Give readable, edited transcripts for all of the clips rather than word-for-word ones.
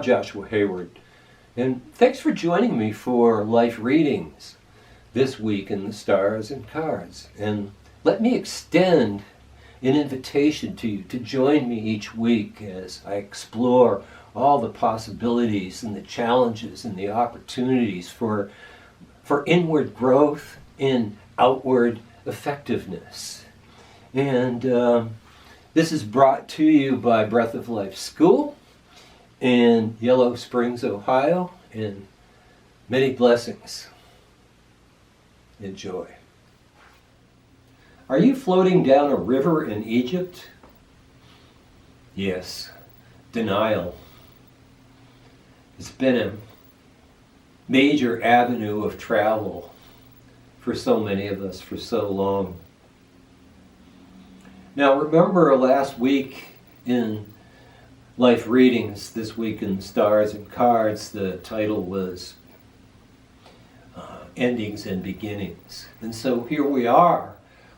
Joshua Hayward, and thanks for joining me for Life Readings this week in the Stars and Cards. And let me extend an invitation to you to join me each week as I explore all the possibilities and the challenges and the opportunities for inward growth and outward effectiveness. And this is brought to you by Breath of Life School in Yellow Springs, Ohio, and many blessings. Enjoy. Are you floating down a river in Egypt? Yes, denial. It's been a major avenue of travel for so many of us for so long. Now remember last week in Life Readings, this week in Stars and Cards, the title was Endings and Beginnings. And so here we are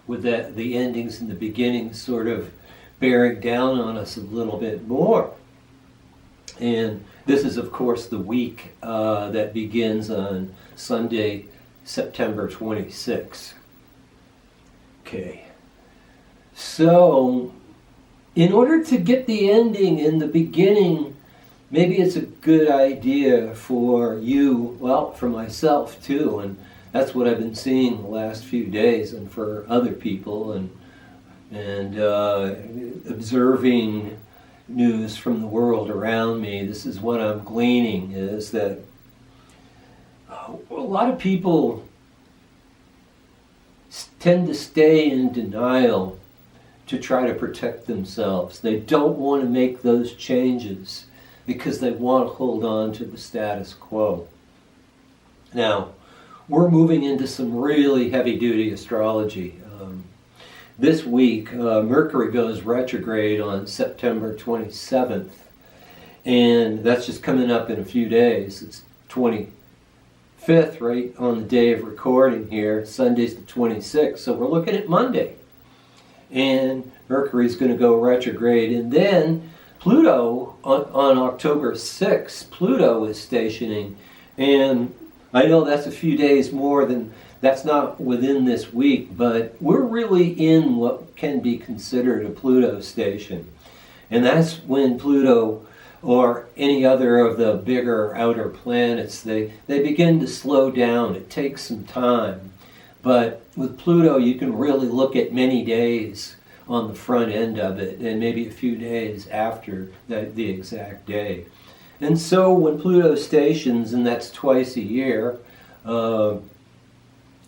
with the endings and the beginnings sort of bearing down on us a little bit more. And this is, of course, the week that begins on Sunday, September 26th. Okay. So, in order to get the ending and the beginning, maybe it's a good idea for you, well, for myself too, and that's what I've been seeing the last few days, and for other people, and observing news from the world around me. This is what I'm gleaning, is that a lot of people tend to stay in denial to try to protect themselves. They don't want to make those changes because they want to hold on to the status quo. Now, we're moving into some really heavy-duty astrology. This week, Mercury goes retrograde on September 27th, and that's just coming up in a few days. It's 25th, right on the day of recording here. Sunday's the 26th, so we're looking at Monday. And Mercury's going to go retrograde, and then Pluto, on October 6th, Pluto is stationing, and I know that's a few days more than, that's not within this week, but we're really in what can be considered a Pluto station. And that's when Pluto, or any other of the bigger outer planets, they begin to slow down. It takes some time. But with Pluto, you can really look at many days on the front end of it, and maybe a few days after the exact day. And so when Pluto stations, and that's twice a year,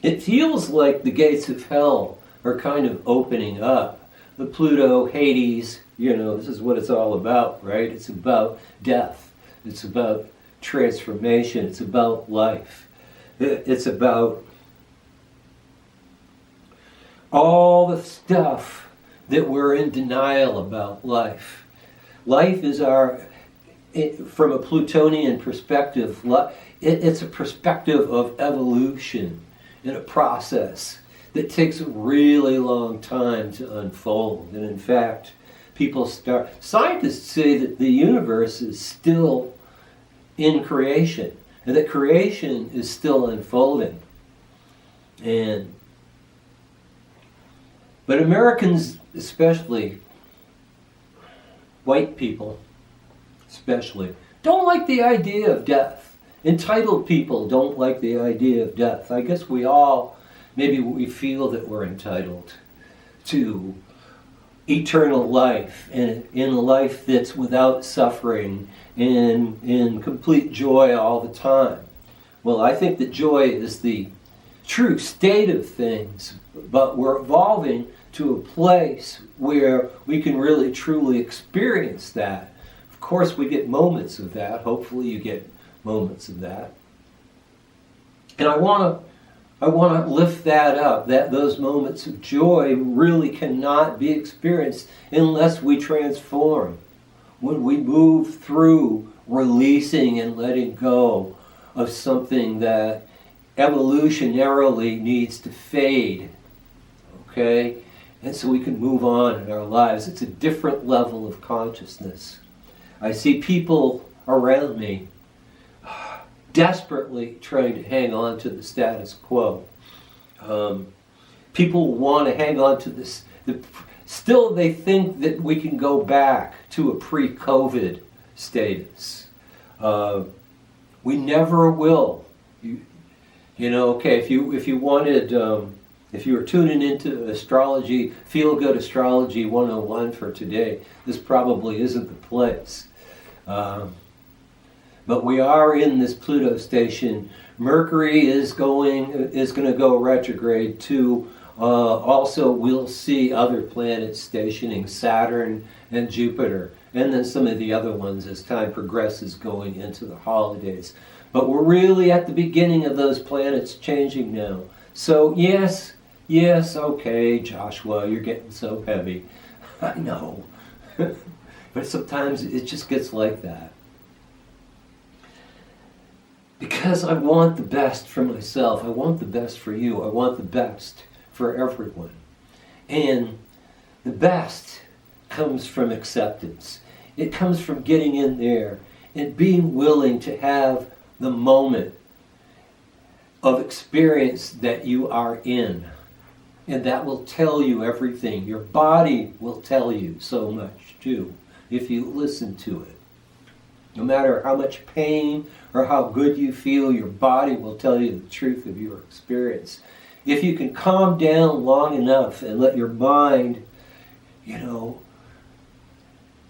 it feels like the gates of hell are kind of opening up. The Pluto, Hades, this is what it's all about, right? It's about death. It's about transformation. It's about life. It's about all the stuff that we're in denial about life. Life is from a Plutonian perspective, it's a perspective of evolution in a process that takes a really long time to unfold. And in fact, scientists say that the universe is still in creation, and that creation is still unfolding. But Americans, especially, white people especially, don't like the idea of death. Entitled people don't like the idea of death. I guess we feel that we're entitled to eternal life, and in a life that's without suffering and in complete joy all the time. Well, I think that joy is the true state of things, but we're evolving to a place where we can really truly experience that. Of course, we get moments of that. Hopefully you get moments of that. And I want to lift that up, that those moments of joy really cannot be experienced unless we transform. When we move through releasing and letting go of something that evolutionarily needs to fade. Okay? And so we can move on in our lives. It's a different level of consciousness. I see people around me desperately trying to hang on to the status quo. People want to hang on to this. Still, they think that we can go back to a pre-COVID status. We never will. Okay, if you wanted, if you were tuning into astrology, feel-good astrology 101 for today, this probably isn't the place. But we are in this Pluto station. Mercury is going to go retrograde too. Also, we'll see other planets stationing, Saturn and Jupiter, and then some of the other ones as time progresses going into the holidays. But we're really at the beginning of those planets changing now. So yes, okay, Joshua, you're getting so heavy. I know. But sometimes it just gets like that. Because I want the best for myself. I want the best for you. I want the best for everyone. And the best comes from acceptance. It comes from getting in there and being willing to have the moment of experience that you are in. And that will tell you everything. Your body will tell you so much too, if you listen to it. No matter how much pain or how good you feel, your body will tell you the truth of your experience. If you can calm down long enough and let your mind,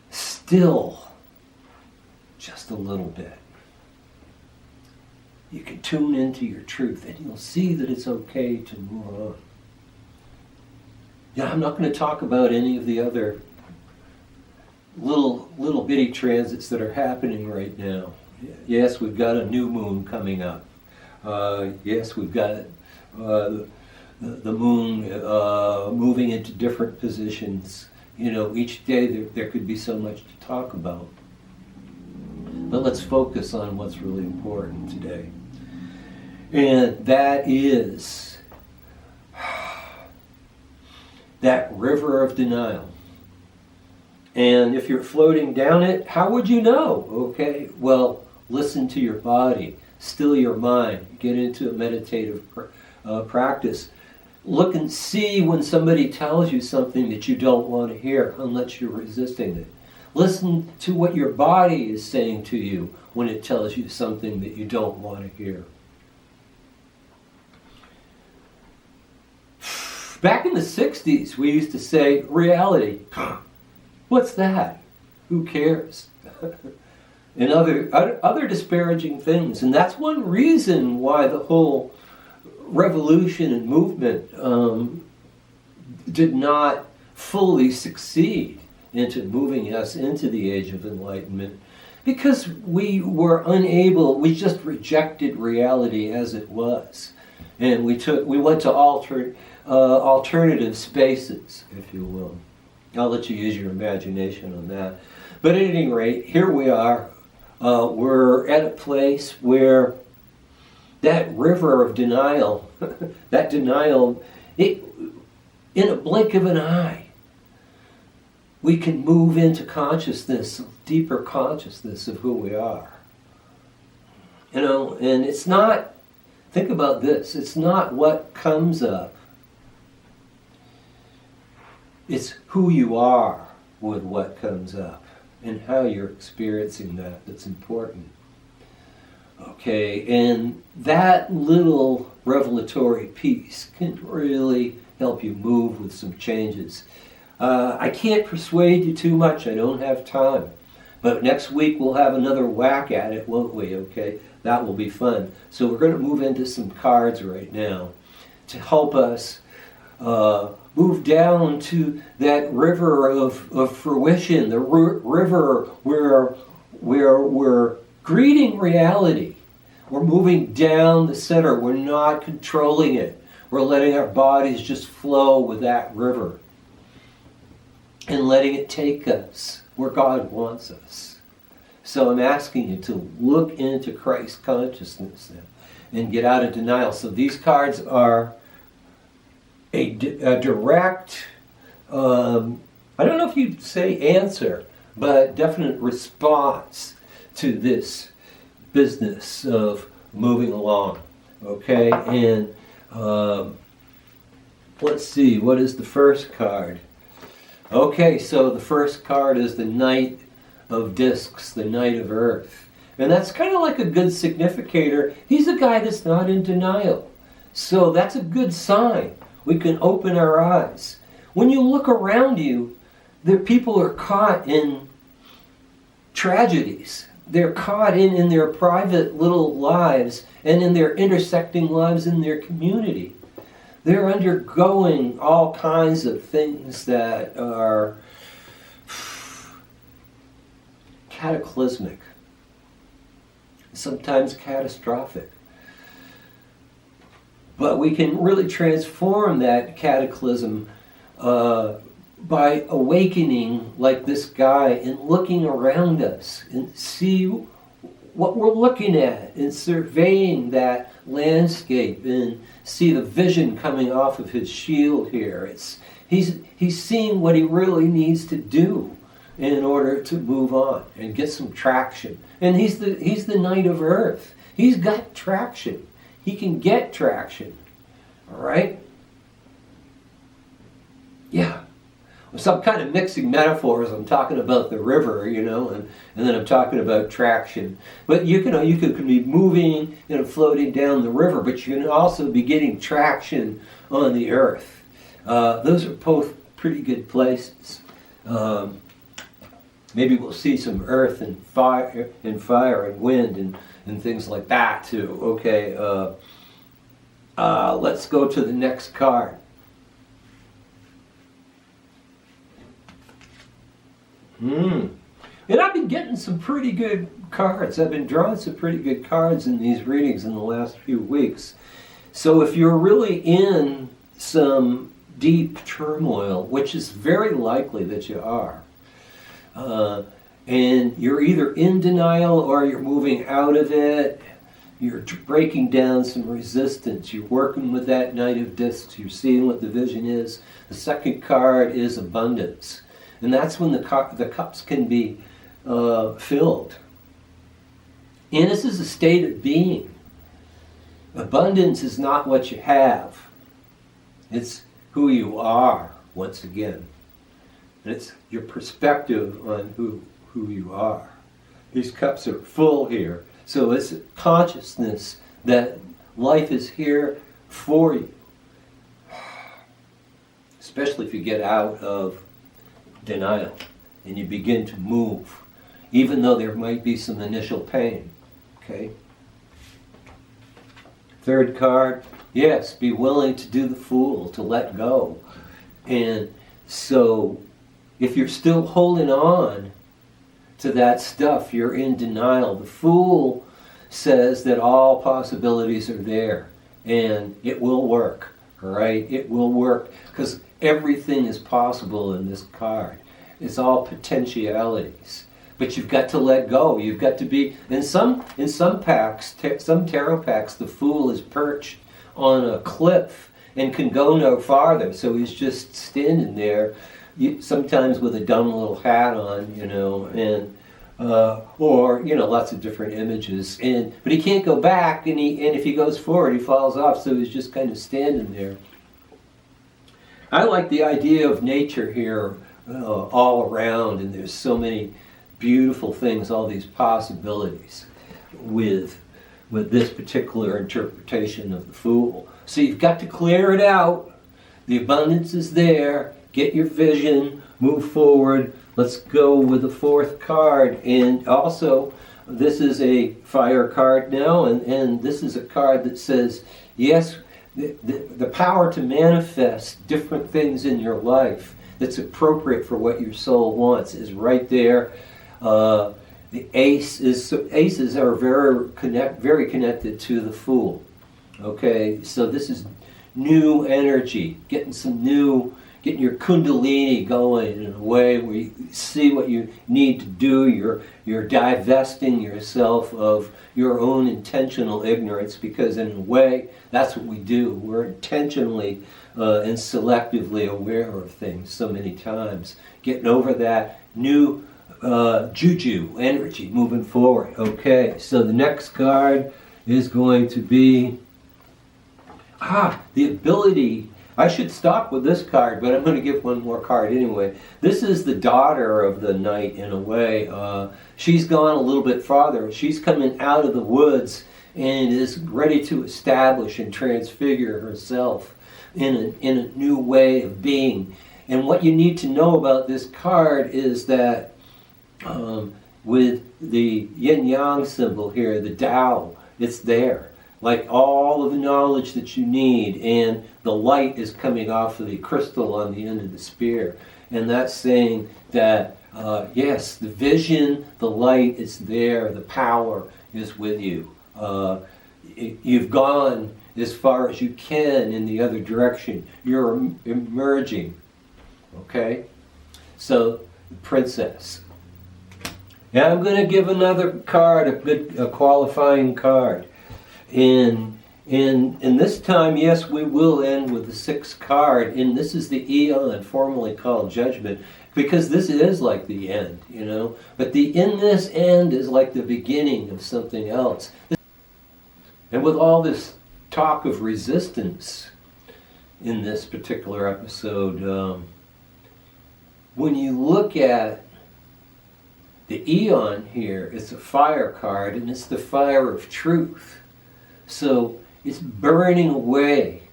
still just a little bit, you can tune into your truth and you'll see that it's okay to move on. I'm not going to talk about any of the other little bitty transits that are happening right now. Yes, we've got a new moon coming up. Yes, we've got the moon moving into different positions. Each day there could be so much to talk about. But let's focus on what's really important today. And that is that river of denial. And if you're floating down it, how would you know? Okay, well, listen to your body, still your mind, get into a meditative practice. Look and see when somebody tells you something that you don't want to hear, unless you're resisting it. Listen to what your body is saying to you when it tells you something that you don't want to hear. Back in the 60s, we used to say, reality. What's that? Who cares? And other disparaging things. And that's one reason why the whole revolution and movement did not fully succeed into moving us into the Age of Enlightenment, because we were unable, we just rejected reality as it was. And we went to alternative spaces, if you will. I'll let you use your imagination on that. But at any rate, here we are. We're at a place where that river of denial, that denial, in a blink of an eye, we can move into consciousness, deeper consciousness of who we are. And it's not, think about this, it's not what comes up. It's who you are with what comes up and how you're experiencing that that's important. Okay, and that little revelatory piece can really help you move with some changes. I can't persuade you too much, I don't have time. But next week we'll have another whack at it, won't we? Okay, that will be fun. So we're going to move into some cards right now to help us move down to that river of fruition, the river where we're greeting reality. We're moving down the center. We're not controlling it. We're letting our bodies just flow with that river and letting it take us where God wants us. So I'm asking you to look into Christ consciousness and get out of denial. So these cards are a direct, I don't know if you'd say answer, but definite response to this business of moving along. Okay, and let's see, what is the first card? Okay, so the first card is the Knight of Discs, the Knight of Earth. And that's kind of like a good significator. He's a guy that's not in denial. So that's a good sign. We can open our eyes. When you look around you, people are caught in tragedies. They're caught in their private little lives and in their intersecting lives in their community. They're undergoing all kinds of things that are cataclysmic, sometimes catastrophic. But we can really transform that cataclysm by awakening like this guy and looking around us and see what we're looking at and surveying that landscape and see the vision coming off of his shield here. He's seeing what he really needs to do in order to move on and get some traction. And he's the Knight of Earth. He's got traction. He can get traction. All right? Yeah. So I'm kind of mixing metaphors. I'm talking about the river, and then I'm talking about traction. But you can be moving, floating down the river, but you can also be getting traction on the earth. Those are both pretty good places. Maybe we'll see some earth and fire and wind and things like that too. Okay, let's go to the next card. And I've been getting some pretty good cards. I've been drawing some pretty good cards in these readings in the last few weeks. So if you're really in some deep turmoil, which is very likely that you are, and you're either in denial or you're moving out of it, you're breaking down some resistance, you're working with that Knight of Discs, you're seeing what the vision is. The second card is abundance. And that's when the cups can be filled. And this is a state of being. Abundance is not what you have. It's who you are, once again. And it's your perspective on who you are. These cups are full here. So it's a consciousness that life is here for you. Especially if you get out of denial and you begin to move, even though there might be some initial pain. Okay? Third card, yes, be willing to do the fool, to let go. And so if you're still holding on to that stuff, you're in denial. The fool says that all possibilities are there and it will work. All right? It will work because everything is possible in this card. It's all potentialities. But you've got to let go. You've got to be, in some packs, some tarot packs, the fool is perched on a cliff and can go no farther. So he's just standing there, sometimes with a dumb little hat on, and or lots of different images. But he can't go back, and if he goes forward, he falls off. So he's just kind of standing there. I like the idea of nature here all around, and there's so many beautiful things, all these possibilities with this particular interpretation of the fool. So you've got to clear it out. The abundance is there. Get your vision. Move forward. Let's go with the fourth card. And also, this is a fire card now, and this is a card that says, yes, the power to manifest different things in your life that's appropriate for what your soul wants is right there. The aces are very connected to the fool. Okay, so this is new energy, getting your kundalini going in a way where you see what you need to do. You're divesting yourself of your own intentional ignorance, because in a way, that's what we do. We're intentionally and selectively aware of things so many times. Getting over that new juju, energy, moving forward. Okay, so the next card is going to be the ability. I should stop with this card, but I'm going to give one more card anyway. This is the daughter of the knight in a way. She's gone a little bit farther. She's coming out of the woods and is ready to establish and transfigure herself in a new way of being. And what you need to know about this card is that with the yin-yang symbol here, the Tao, it's there. Like all of the knowledge that you need, and the light is coming off of the crystal on the end of the spear. And that's saying that, yes, the vision, the light is there, the power is with you. You've gone as far as you can in the other direction. You're emerging. Okay? So, the princess. And I'm going to give another card, a qualifying card. And this time, yes, we will end with the 6th card, and this is the Eon, formerly called Judgment, because this is like the end, you know. But in this end is like the beginning of something else. And with all this talk of resistance in this particular episode, when you look at the Eon here, it's a fire card, and it's the fire of truth. So it's burning away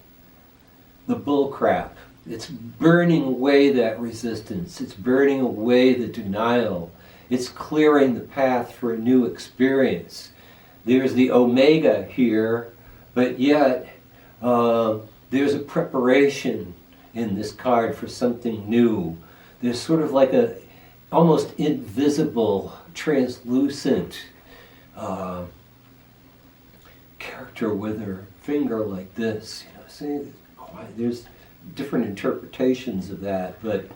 the bullcrap. It's burning away that resistance. It's burning away the denial. It's clearing the path for a new experience. There's the Omega here, but yet there's a preparation in this card for something new. There's sort of like a almost invisible, translucent character with her finger like this. You know, see, there's different interpretations of that, but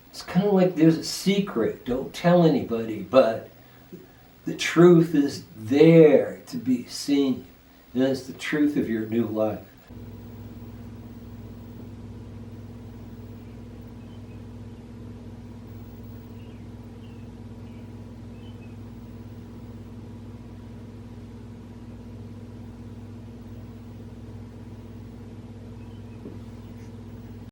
it's kind of like there's a secret. Don't tell anybody, but the truth is there to be seen, and it's the truth of your new life.